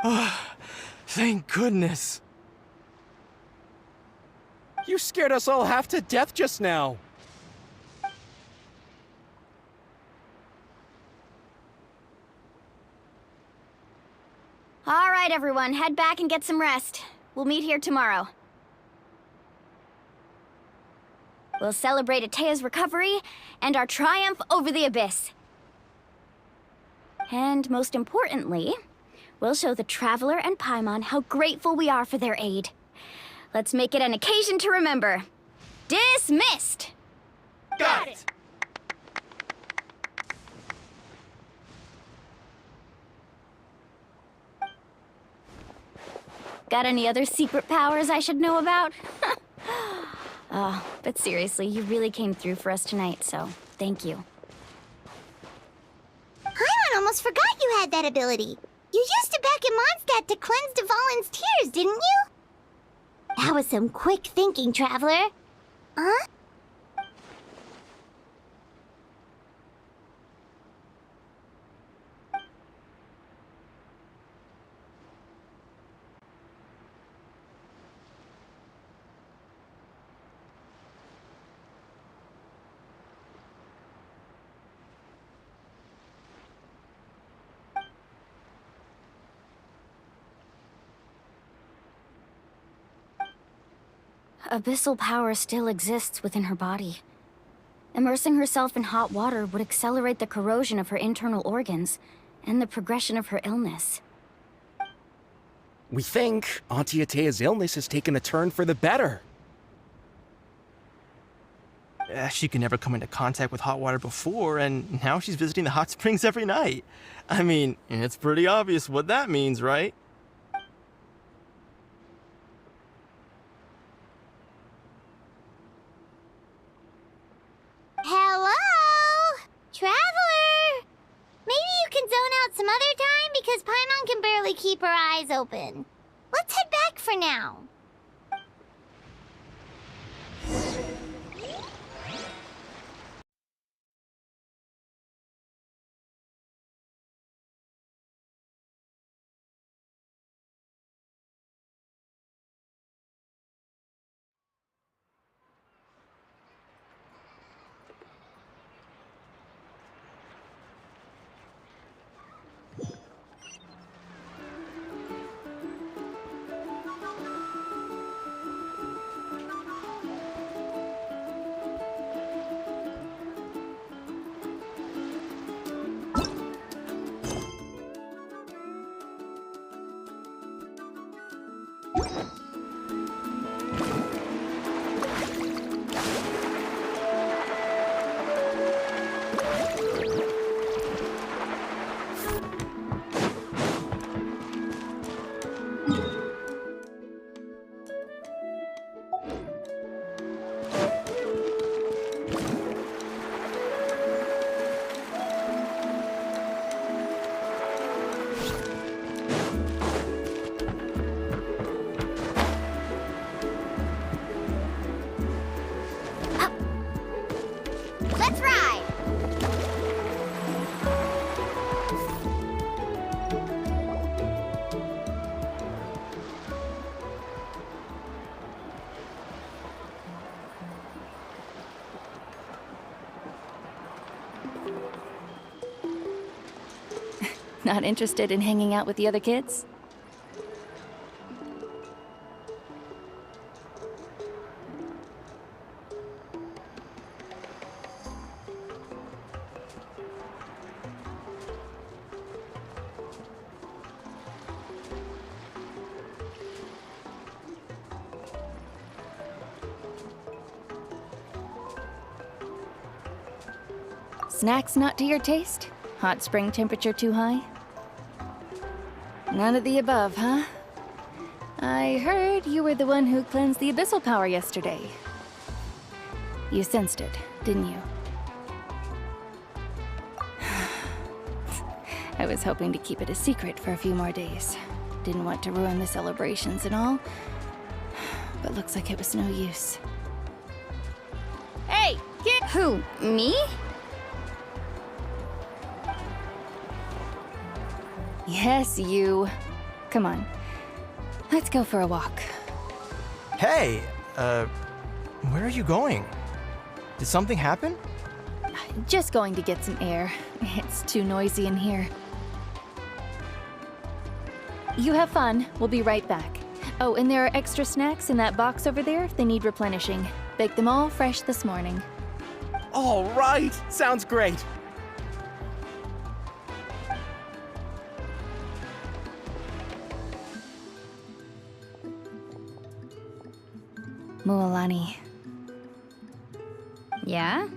Thank goodness. You scared us all half to death just now. All right, everyone, head back and get some rest. We'll meet here tomorrow. We'll celebrate Atea's recovery and our triumph over the Abyss. And most importantly, we'll show the Traveler and Paimon how grateful we are for their aid. Let's make it an occasion to remember. Dismissed! Got it! Got any other secret powers I should know about? But seriously, you really came through for us tonight, so thank you. Paimon almost forgot you had that ability. You used it back in Mondstadt to cleanse Dvalin's tears, didn't you? That was some quick thinking, Traveler. Huh? abyssal power still exists within her body. Immersing herself in hot water would accelerate the corrosion of her internal organs and the progression of her illness. We think Auntie Atea's illness has taken a turn for the better. She could never come into contact with hot water before, and now she's visiting the hot springs every night. I mean, it's pretty obvious what that means, right? Hello? Traveler! Maybe you can zone out some other time because Paimon can barely keep her eyes open. Let's head back for now. Let's ride! Not interested in hanging out with the other kids? Snacks not to your taste? Hot spring temperature too high? None of the above, huh? I heard you were the one who cleansed the abyssal power yesterday. You sensed it, didn't you? I was hoping to keep it a secret for a few more days. Didn't want to ruin the celebrations and all, but looks like it was no use. Hey, kid! Who, me? Yes, you. Come on. Let's go for a walk. Hey, where are you going? Did something happen? Just going to get some air. It's too noisy in here. You have fun. We'll be right back. Oh, and there are extra snacks in that box over there if they need replenishing. Baked them all fresh this morning. All right! Sounds great. Mualani. Yeah?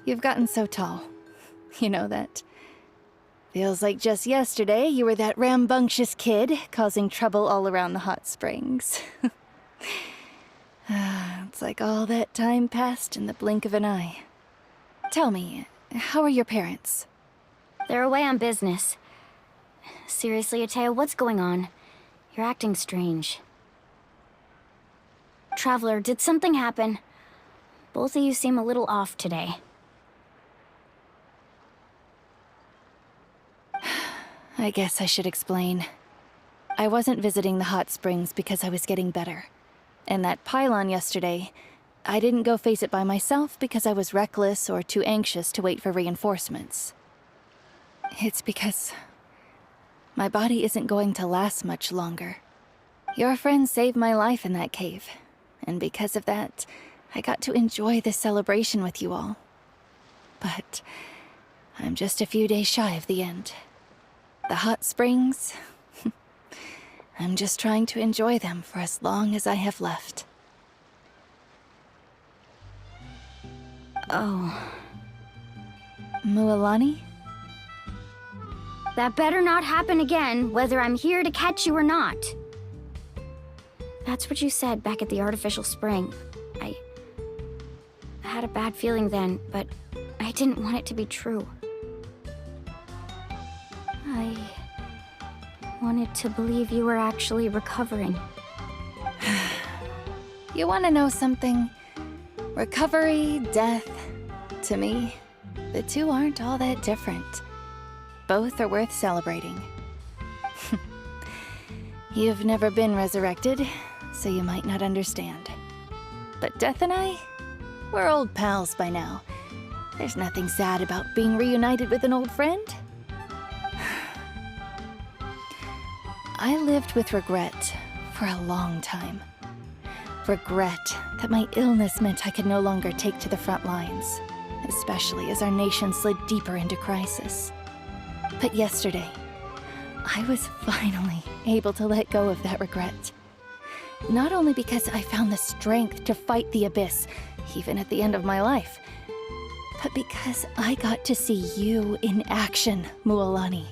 You've gotten so tall. You know that. Feels like just yesterday you were that rambunctious kid causing trouble all around the hot springs. It's like all that time passed in the blink of an eye. Tell me, how are your parents? They're away on business. Seriously, Atea, what's going on? You're acting strange. Traveler, did something happen? Both of you seem a little off today. I guess I should explain. I wasn't visiting the hot springs because I was getting better. And that pylon yesterday, I didn't go face it by myself because I was reckless or too anxious to wait for reinforcements. It's because my body isn't going to last much longer. Your friend saved my life in that cave, and because of that, I got to enjoy this celebration with you all. But I'm just a few days shy of the end. The hot springs, I'm just trying to enjoy them for as long as I have left. Oh. Mualani? That better not happen again, whether I'm here to catch you or not. That's what you said back at the artificial spring. I had a bad feeling then, but I didn't want it to be true. I wanted to believe you were actually recovering. You want to know something? Recovery, death, to me, the two aren't all that different. Both are worth celebrating. You've never been resurrected, so you might not understand. But Death and I, we're old pals by now. There's nothing sad about being reunited with an old friend. I lived with regret for a long time. Regret that my illness meant I could no longer take to the front lines, especially as our nation slid deeper into crisis. But yesterday, I was finally able to let go of that regret. Not only because I found the strength to fight the abyss, even at the end of my life, but because I got to see you in action, Mualani.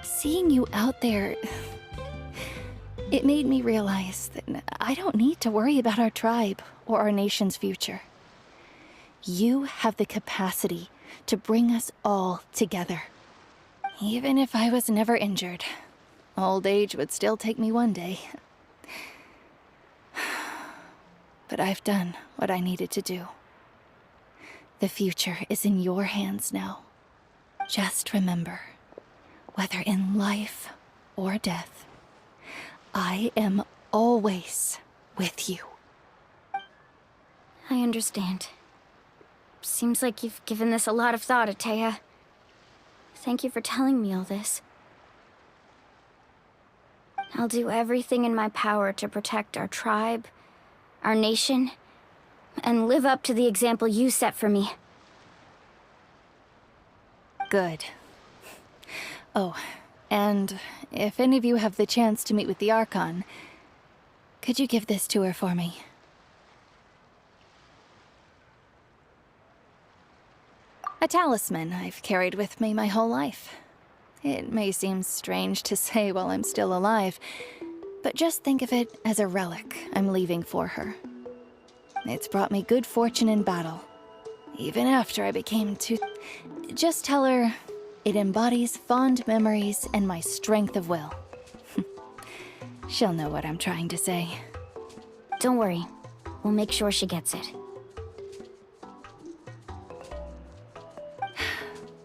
Seeing you out there, it made me realize that I don't need to worry about our tribe or our nation's future. You have the capacity to bring us all together. Even if I was never injured, old age would still take me one day. But I've done what I needed to do. The future is in your hands now. Just remember, whether in life or death, I am always with you. I understand. Seems like you've given this a lot of thought, Atea. Thank you for telling me all this. I'll do everything in my power to protect our tribe, our nation, and live up to the example you set for me. Good. Oh, and if any of you have the chance to meet with the Archon, could you give this to her for me? A talisman I've carried with me my whole life. It may seem strange to say while I'm still alive, but just think of it as a relic I'm leaving for her. It's brought me good fortune in battle, even after I became too... Just tell her it embodies fond memories and my strength of will. She'll know what I'm trying to say. Don't worry. We'll make sure she gets it.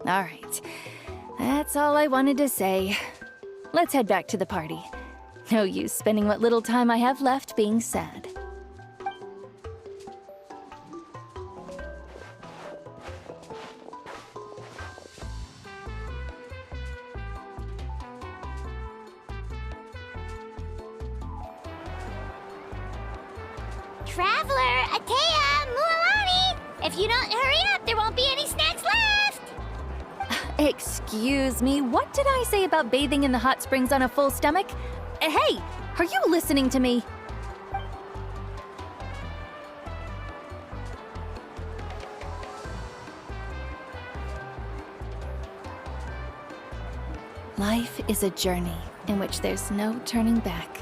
All right. That's all I wanted to say. Let's head back to the party. No use spending what little time I have left being sad. Traveler, Atea, Mualani! If you don't hurry up, there won't be any snacks left! Excuse me, what did I say about bathing in the hot springs on a full stomach? Hey, are you listening to me? Life is a journey in which there's no turning back.